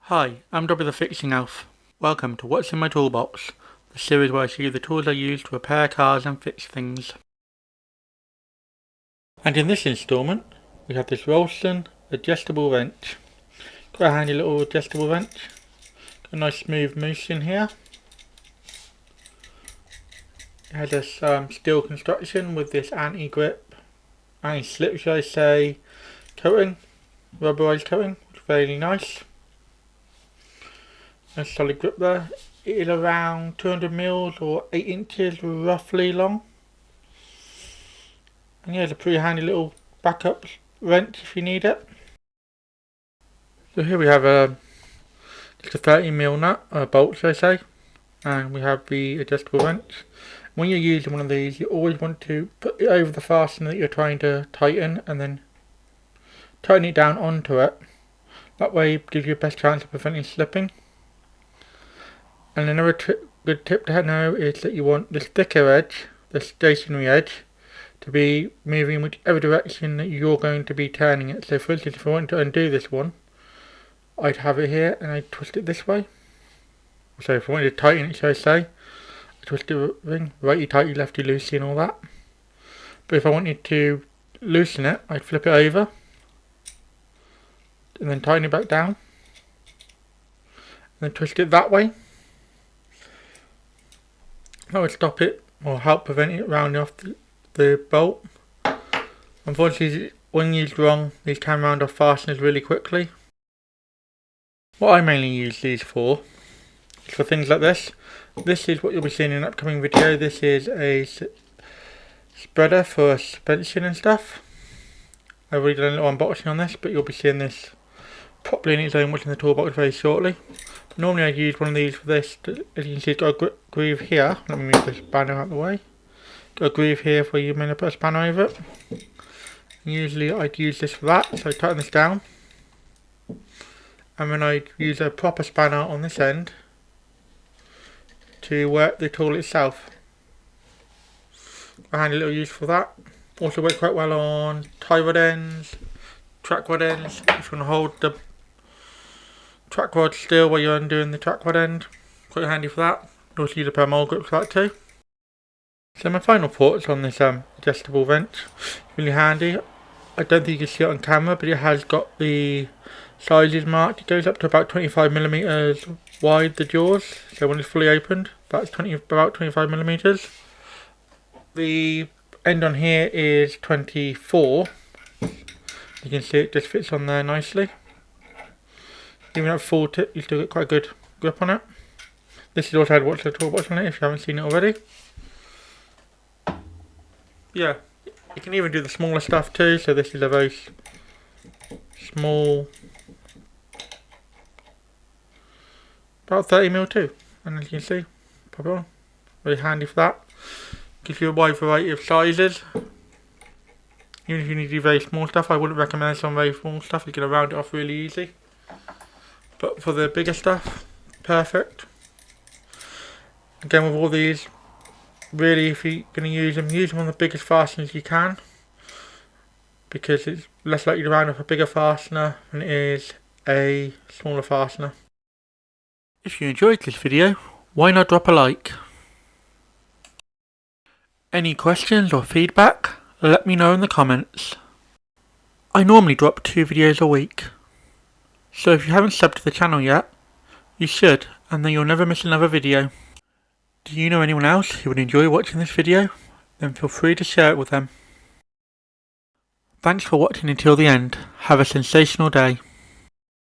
Hi, I'm Dobby the Fixing Elf. Welcome to What's in My Toolbox, the series where I show you the tools I use to repair cars and fix things. And in this instalment, we have this Rolson adjustable wrench. Quite a handy little adjustable wrench. Got a nice smooth mousse in here. It has this steel construction with this anti-grip, anti-slip should I say, coating, rubberized coating, which is very nice. A solid grip there. It is around 200 mils or 8 inches roughly long. And yeah, it's a pretty handy little backup wrench if you need it. So here we have just a 30mm nut, bolt should I say, and we have the adjustable wrench. When you're using one of these, you always want to put it over the fastener that you're trying to tighten and then tighten it down onto it. That way it gives you the best chance of preventing slipping. And another good tip to know is that you want this thicker edge, the stationary edge, to be moving in whichever direction that you're going to be turning it. So for instance, if I want to undo this one, I'd have it here and I'd twist it this way. So if I wanted to tighten it, shall I say, I twist the ring, righty tighty, lefty loosey and all that. But if I wanted to loosen it, I'd flip it over and then tighten it back down and then twist it that way. That would stop it or help prevent it rounding off the bolt. Unfortunately, when used wrong, these can round off fasteners really quickly. What I mainly use these for is for things like this. This is what you'll be seeing in an upcoming video. This is a spreader for suspension and stuff. I've already done a little unboxing on this, but you'll be seeing this properly in its own what's in the toolbox very shortly. Normally I'd use one of these for this. As you can see, it's got a groove here. Let me move this spanner out of the way. Got a groove here for you to put a spanner over it. And usually I'd use this for that, so I tighten this down. And then I'd use a proper spanner on this end to work the tool itself. A handy little use for that. Also works quite well on tie rod ends, track rod ends. If you want to hold the track rod still while you're undoing the track rod end, quite handy for that. Also use a pair of mole grips for that too. So my final thoughts on this adjustable wrench. Really handy. I don't think you can see it on camera, but it has got the sizes marked. It goes up to about 25mm wide, the jaws. So when it's fully opened, that's about 25mm. The end on here is 24. You can see it just fits on there nicely. Even at full tip, you still get quite a good grip on it. This is also had What's in the Toolbox on it if you haven't seen it already. Yeah, you can even do the smaller stuff too. So this is a very small, about 30mm too. And as you can see, pop it on. Very handy for that. Gives you a wide variety of sizes. Even if you need to do very small stuff, I wouldn't recommend some very small stuff. You're going to round it off really easy. But for the bigger stuff, perfect. Again, with all these, really, if you're going to use them on the biggest fasteners you can, because it's less likely to round off a bigger fastener than it is a smaller fastener. If you enjoyed this video, why not drop a like? Any questions or feedback, let me know in the comments. I normally drop 2 videos a week, so if you haven't subbed to the channel yet, you should, and then you'll never miss another video. Do you know anyone else who would enjoy watching this video? Then feel free to share it with them. Thanks for watching until the end. Have a sensational day.